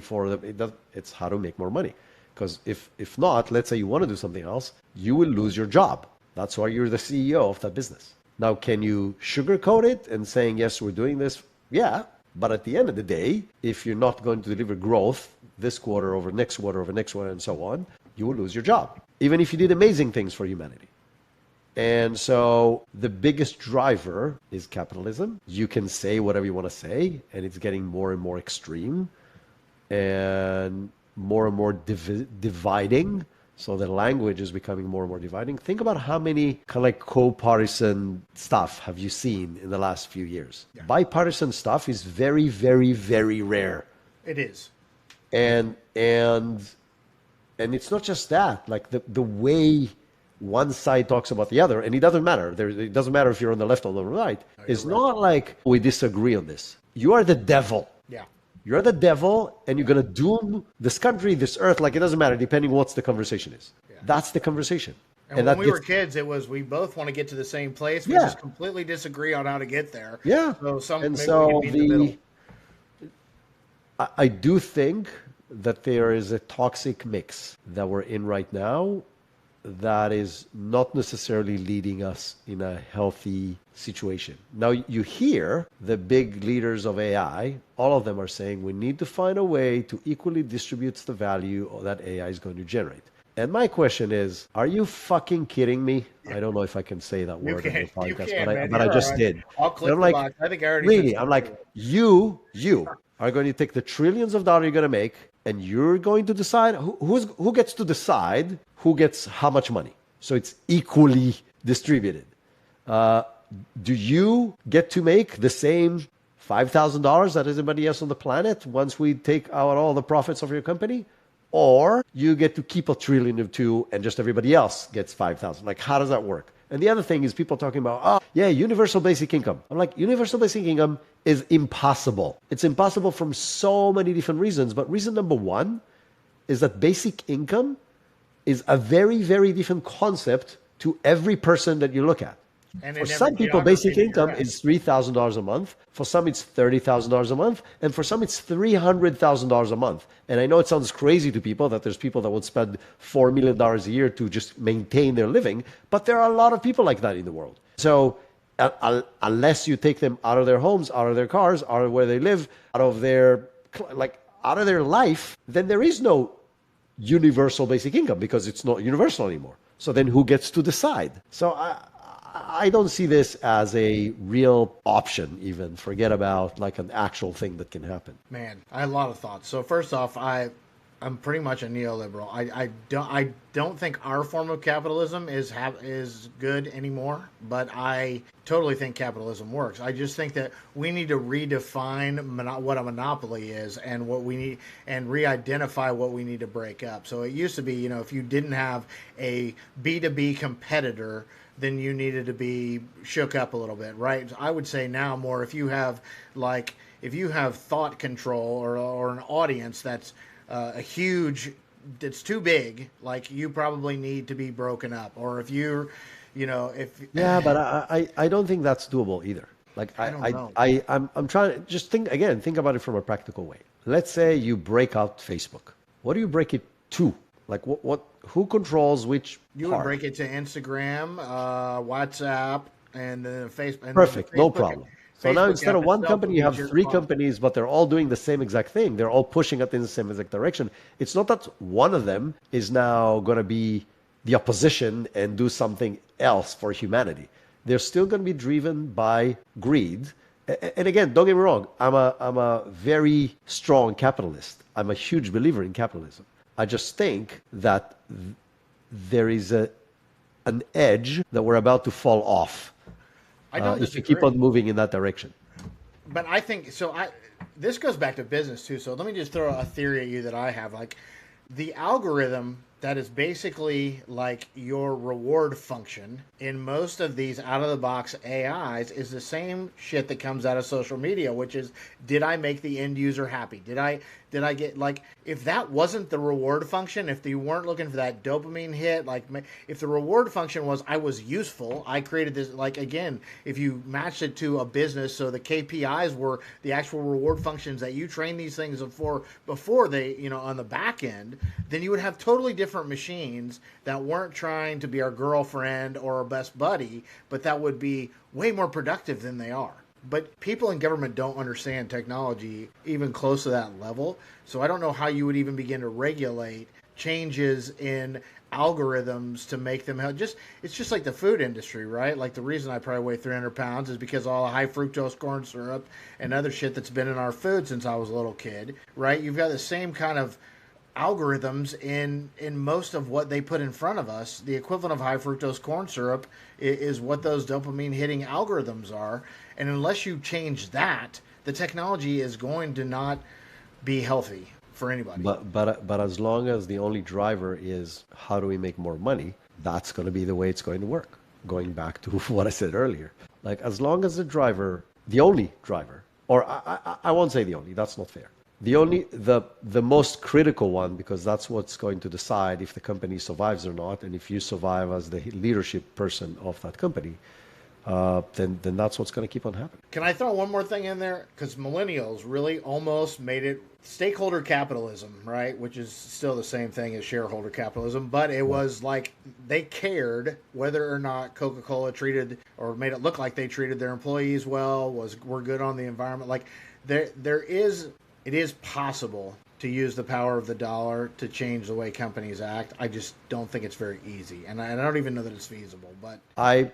it's how to make more money. Because if not, let's say you want to do something else, you will lose your job. That's why you're the CEO of that business. Now, can you sugarcoat it and saying, yes, we're doing this? Yeah. But at the end of the day, if you're not going to deliver growth this quarter over next quarter over next one and so on, you will lose your job, even if you did amazing things for humanity. And so the biggest driver is capitalism. You can say whatever you want to say, and it's getting more and more extreme and more dividing. So the language is becoming more and more dividing. Think about how many kind of like co-partisan stuff have you seen in the last few years. Yeah. Bipartisan stuff is very, very, very rare. It is. And it's not just that. Like the way one side talks about the other, and it doesn't matter. It doesn't matter if you're on the left or the right. It's right. Not like we disagree on this. You are the devil. Yeah. You're the devil, and you're going to doom this country, this earth. Like, it doesn't matter, depending what the conversation is. Yeah. That's the conversation. And when we were kids, it was we both want to get to the same place. We just completely disagree on how to get there. Yeah. So we can be in the middle. I do think that there is a toxic mix that we're in right now that is not necessarily leading us in a healthy situation. Now, you hear the big leaders of AI, all of them are saying we need to find a way to equally distribute the value that AI is going to generate. And my question is, are you fucking kidding me? I don't know if I can say that word in the podcast, but I just did. I'll click the box. I think I already really, I'm like, you are going to take the trillions of dollars you're going to make, and you're going to decide who gets to decide who gets how much money. So it's equally distributed. Do you get to make the same $5,000 that everybody else on the planet once we take out all the profits of your company? Or you get to keep $1 trillion of two and just everybody else gets 5,000. Like, how does that work? And the other thing is people talking about, universal basic income. I'm like, universal basic income is impossible. It's impossible from so many different reasons. But reason number one is that basic income is a very, very different concept to every person that you look at. And for some people, basic income is $3,000 a month. For some, it's $30,000 a month. And for some, it's $300,000 a month. And I know it sounds crazy to people that there's people that would spend $4 million a year to just maintain their living. But there are a lot of people like that in the world. So unless you take them out of their homes, out of their cars, out of where they live, out of their life, then there is no universal basic income because it's not universal anymore. So then who gets to decide? So I don't see this as a real option forget about like an actual thing that can happen. Man, I had a lot of thoughts. So first off, I'm pretty much a neoliberal. I don't think our form of capitalism is good anymore, but I totally think capitalism works. I just think that we need to redefine what a monopoly is and what we need, and re-identify what we need to break up. So it used to be, if you didn't have a B2B competitor, then you needed to be shook up a little bit, right? I would say now more if you have thought control or an audience that's a huge, it's too big, like you probably need to be broken up. Or if you're, if Yeah, but I don't think that's doable either. Like I don't know. I'm trying to just think about it from a practical way. Let's say you break out Facebook. What do you break it to? Like who controls which You would part? break it to Instagram, WhatsApp, and then Facebook. Perfect, no problem. So now Facebook instead app of one itself would company, be you have your three spot. companies, but they're all doing the same exact thing. They're all pushing it in the same exact direction. It's not that one of them is now going to be the opposition and do something else for humanity. They're still going to be driven by greed. And again, don't get me wrong. I'm a very strong capitalist. I'm a huge believer in capitalism. I just think that there is an edge that we're about to fall off I don't if you disagree. keep on moving in that direction. But I think so. This goes back to business too. So let me just throw a theory at you that I have. Like the algorithm that is basically like your reward function in most of these out of the box AIs is the same shit that comes out of social media, which is, did I make the end user happy? Did I get, like, if that wasn't the reward function, if you weren't looking for that dopamine hit, like if the reward function was I was useful, I created this, like, again, if you matched it to a business, so the KPIs were the actual reward functions that you train these things for before they, on the back end, then you would have totally different machines that weren't trying to be our girlfriend or our best buddy, but that would be way more productive than they are. But people in government don't understand technology even close to that level. So I don't know how you would even begin to regulate changes in algorithms to make them help. It's just like the food industry, right? Like the reason I probably weigh 300 pounds is because all the high fructose corn syrup and other shit that's been in our food since I was a little kid, right? You've got the same kind of algorithms in most of what they put in front of us. The equivalent of high fructose corn syrup is what those dopamine hitting algorithms are, and unless you change that, the technology is going to not be healthy for anybody. But as long as the only driver is how do we make more money, that's going to be the way it's going to work. Going back to what I said earlier, like as long as the only driver, or I won't say the only, that's not fair. The most critical one, because that's what's going to decide if the company survives or not, and if you survive as the leadership person of that company, then that's what's going to keep on happening. Can I throw one more thing in there? Because millennials really almost made it stakeholder capitalism, right? Which is still the same thing as shareholder capitalism, but it was like they cared whether or not Coca-Cola treated or made it look like they treated their employees well, were good on the environment. Like it is possible to use the power of the dollar to change the way companies act. I just don't think it's very easy, and I don't even know that it's feasible. But I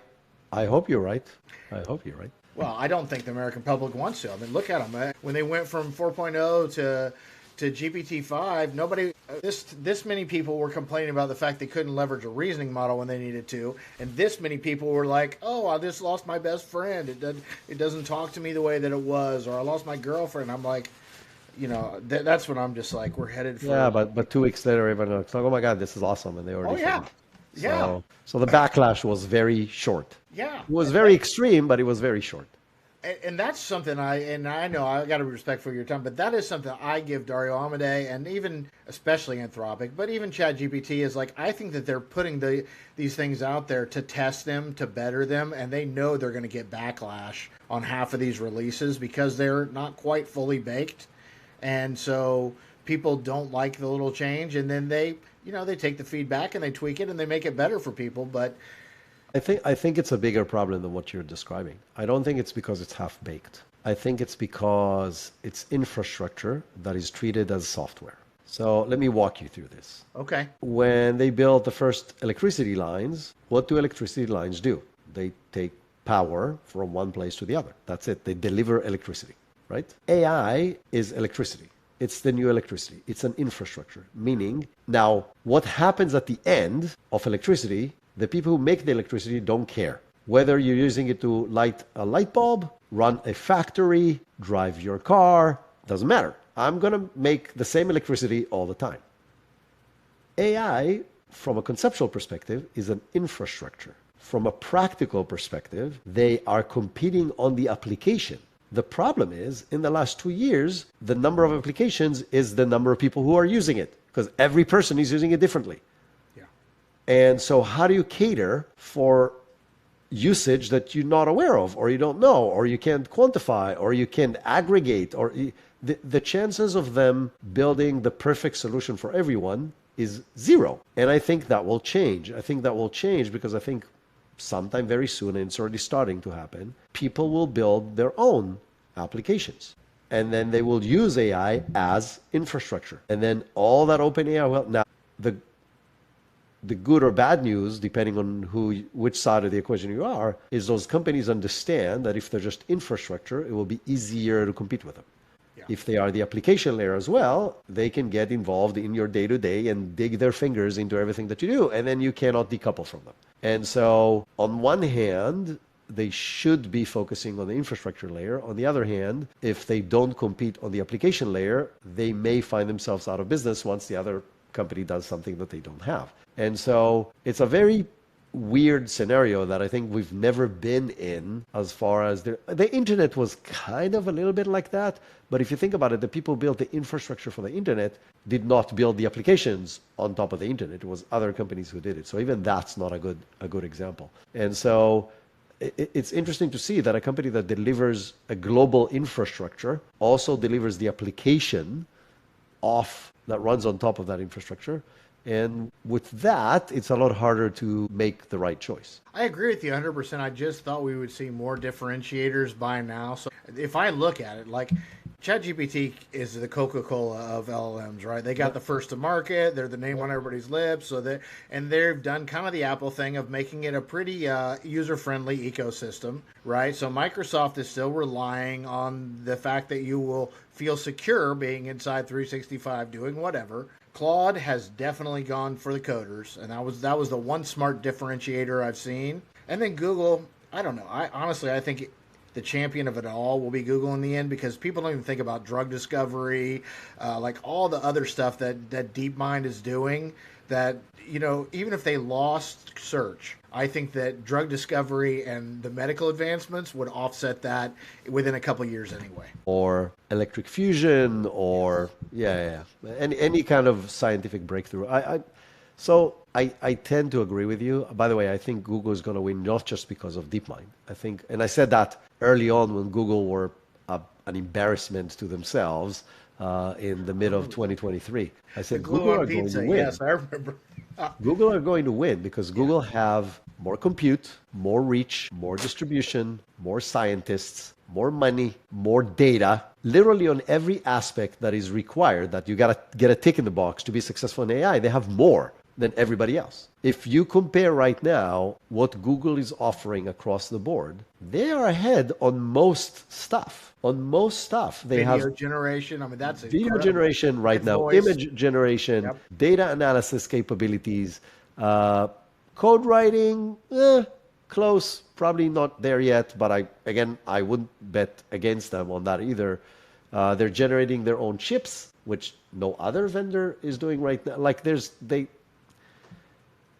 hope you're right. I hope you're right. well, I don't think the American public wants to. I mean, look at them. When they went from 4.0 to GPT-5, nobody, this many people were complaining about the fact they couldn't leverage a reasoning model when they needed to, and this many people were like, "Oh, I just lost my best friend. It doesn't talk to me the way that it was," or "I lost my girlfriend." I'm like, that's when I'm just like, we're headed for. Yeah, but 2 weeks later, everyone's like, "Oh my God, this is awesome," and they already. Oh yeah, yeah, So the backlash was very short. yeah. It was very extreme, but it was very short. And that's something I know I got to be respectful of your time, but that is something I give Dario Amodei and even especially Anthropic, but even ChatGPT is like, I think that they're putting these things out there to test them, to better them, and they know they're going to get backlash on half of these releases because they're not quite fully baked, and so people don't like the little change, and then they take the feedback and they tweak it and they make it better for people, but. I think it's a bigger problem than what you're describing. I don't think it's because it's half baked. I think it's because it's infrastructure that is treated as software. So let me walk you through this. Okay. When they built the first electricity lines, what do electricity lines do? They take power from one place to the other. That's it. They deliver electricity, right? AI is electricity. It's the new electricity. It's an infrastructure. Meaning, now, what happens at the end of electricity, the people who make the electricity don't care. Whether you're using it to light a light bulb, run a factory, drive your car, doesn't matter. I'm going to make the same electricity all the time. AI, from a conceptual perspective, is an infrastructure. From a practical perspective, they are competing on the application. The problem is, in the last 2 years, the number of applications is the number of people who are using it, because every person is using it differently. Yeah. And so how do you cater for usage that you're not aware of, or you don't know, or you can't quantify, or you can't aggregate, or the chances of them building the perfect solution for everyone is zero. And I think that will change. I think that will change because I think sometime very soon, and it's already starting to happen, people will build their own applications. And then they will use AI as infrastructure. And then all that open AI, well, now the good or bad news, depending on which side of the equation you are, is those companies understand that if they're just infrastructure, it will be easier to compete with them. Yeah. If they are the application layer as well, they can get involved in your day-to-day and dig their fingers into everything that you do, and then you cannot decouple from them. And so on one hand, they should be focusing on the infrastructure layer. On the other hand, if they don't compete on the application layer, they may find themselves out of business once the other company does something that they don't have. And so it's a very weird scenario that I think we've never been in as far as the internet was kind of a little bit like that. But if you think about it, the people built the infrastructure for the internet did not build the applications on top of the internet. It was other companies who did it. So even that's not a good example. And so it's interesting to see that a company that delivers a global infrastructure also delivers the application that runs on top of that infrastructure. And with that, it's a lot harder to make the right choice. I agree with you 100%. I just thought we would see more differentiators by now. So if I look at it, like ChatGPT is the Coca-Cola of LLMs, right? They got the first to market. They're the name on everybody's lips. And they've done kind of the Apple thing of making it a pretty user-friendly ecosystem, right? So Microsoft is still relying on the fact that you will feel secure being inside 365 doing whatever. Claude has definitely gone for the coders, and that was the one smart differentiator I've seen. And then Google, I don't know. I think the champion of it all will be Google in the end, because people don't even think about drug discovery, like all the other stuff that DeepMind is doing. That, you know, even if they lost search, I think that drug discovery and the medical advancements would offset that within a couple of years anyway. Or electric fusion, or any kind of scientific breakthrough. So I tend to agree with you. By the way, I think Google is going to win not just because of DeepMind. I think, and I said that early on when Google were an embarrassment to themselves in the mid of 2023. I said Google are going to win. Yes, I remember. Google are going to win because Google have more compute, more reach, more distribution, more scientists, more money, more data, literally on every aspect that is required, that you got to get a tick in the box to be successful in AI. They have more than everybody else. If you compare right now what Google is offering across the board, they are ahead on most stuff. They have video generation. I mean, that's video incredible. Generation right now, voice. Image generation, data analysis capabilities, code writing, close, probably not there yet, but I wouldn't bet against them on that either. They're generating their own chips, which no other vendor is doing right now. Like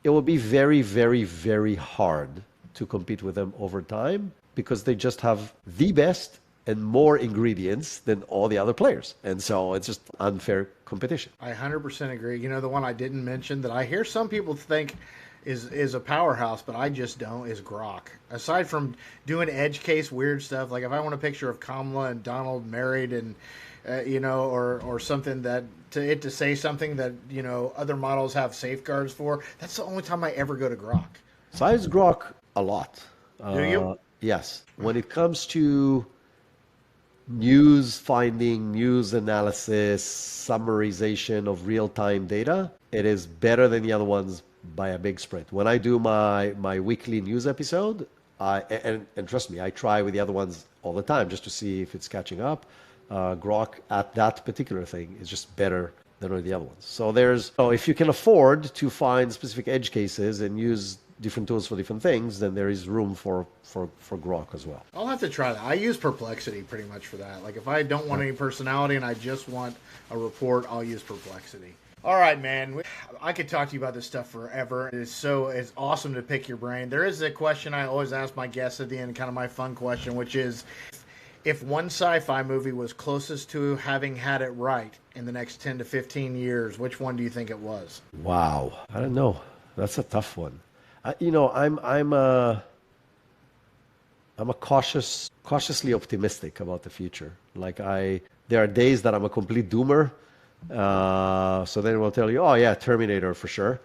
it will be very, very, very hard to compete with them over time because they just have the best and more ingredients than all the other players. And so it's just unfair competition. I 100% agree. You know, the one I didn't mention that I hear some people think is a powerhouse, but I just don't, is Grok. Aside from doing edge case weird stuff, like if I want a picture of Kamala and Donald married and, or something to say something that, other models have safeguards for, that's the only time I ever go to Grok. So I use Grok a lot. Do you? Yes. When it comes to news finding, news analysis, summarization of real-time data, it is better than the other ones by a big spread. When I do my weekly news episode, and trust me, I try with the other ones all the time just to see if it's catching up. Grok at that particular thing is just better than all the other ones. So if you can afford to find specific edge cases and use different tools for different things, then there is room for Grok as well. I'll have to try that. I use Perplexity pretty much for that. Like if I don't want any personality and I just want a report, I'll use Perplexity. All right, man. I could talk to you about this stuff forever. It's awesome to pick your brain. There is a question I always ask my guests at the end, kind of my fun question, which is, if one sci-fi movie was closest to having had it right in the next 10 to 15 years, which one do you think it was? Wow. I don't know. That's a tough one. I'm a cautiously optimistic about the future. There are days that I'm a complete doomer. So then we'll tell you, oh yeah, Terminator for sure.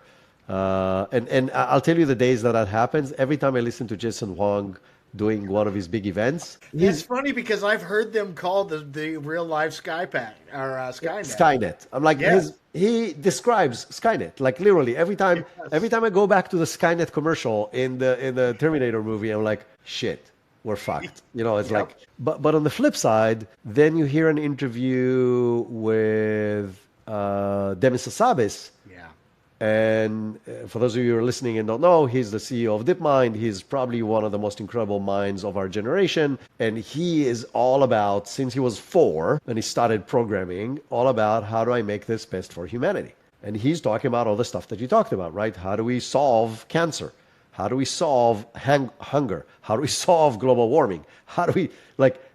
And I'll tell you the days that happens. Every time I listen to Jason Wong doing one of his big events. It's funny because I've heard them call the real life Skynet. Skynet. I'm like, yes. He describes Skynet, like literally every time I go back to the Skynet commercial in the Terminator movie, I'm like, shit, we're fucked. It's like, but on the flip side, then you hear an interview with Demis Hassabis. And for those of you who are listening and don't know, he's the CEO of DeepMind. He's probably one of the most incredible minds of our generation. And he is all about, since he was 4 and he started programming, all about how do I make this best for humanity? And he's talking about all the stuff that you talked about, right? How do we solve cancer? How do we solve hunger? How do we solve global warming? How do we,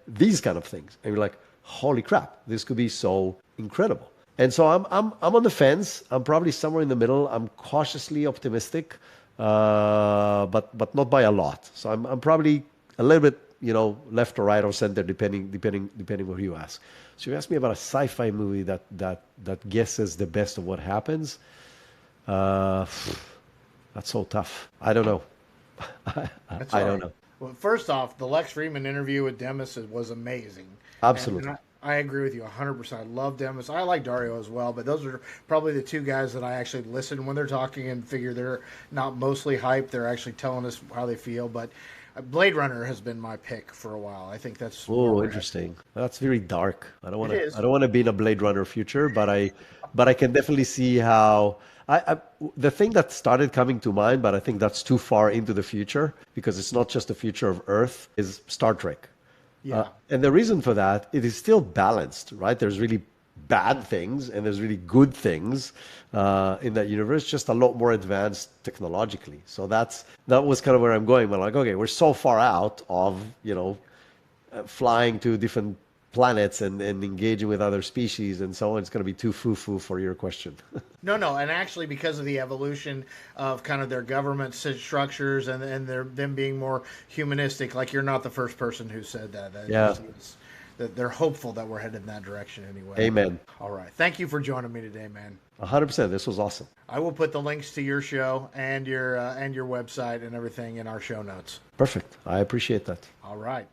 these kind of things? And you're like, holy crap, this could be so incredible. And so I'm on the fence. I'm probably somewhere in the middle. I'm cautiously optimistic, but not by a lot. So I'm probably a little bit, left or right or center, depending what you ask. So you asked me about a sci-fi movie that guesses the best of what happens. That's so tough. I don't know. I don't know. Well, first off, the Lex Friedman interview with Demis was amazing. Absolutely. I agree with you 100%. I love Demis. I like Dario as well, but those are probably the two guys that I actually listen when they're talking and figure they're not mostly hyped. They're actually telling us how they feel. But Blade Runner has been my pick for a while. I think that's interesting. That's very dark. I don't want to be in a Blade Runner future, but I can definitely see how. The thing that started coming to mind, but I think that's too far into the future because it's not just the future of Earth, is Star Trek. Yeah. And the reason for that, it is still balanced, right? There's really bad things and there's really good things in that universe, just a lot more advanced technologically. So that was kind of where I'm going. We're like, okay, we're so far out of, flying to different planets and engaging with other species and so on. It's going to be too foo-foo for your question. No, and actually because of the evolution of kind of their government structures and them being more humanistic, like you're not the first person who said that. That they're hopeful that we're headed in that direction anyway. Amen. All right. Thank you for joining me today, man. 100%. This was awesome. I will put the links to your show and your website and everything in our show notes. Perfect. I appreciate that. All right.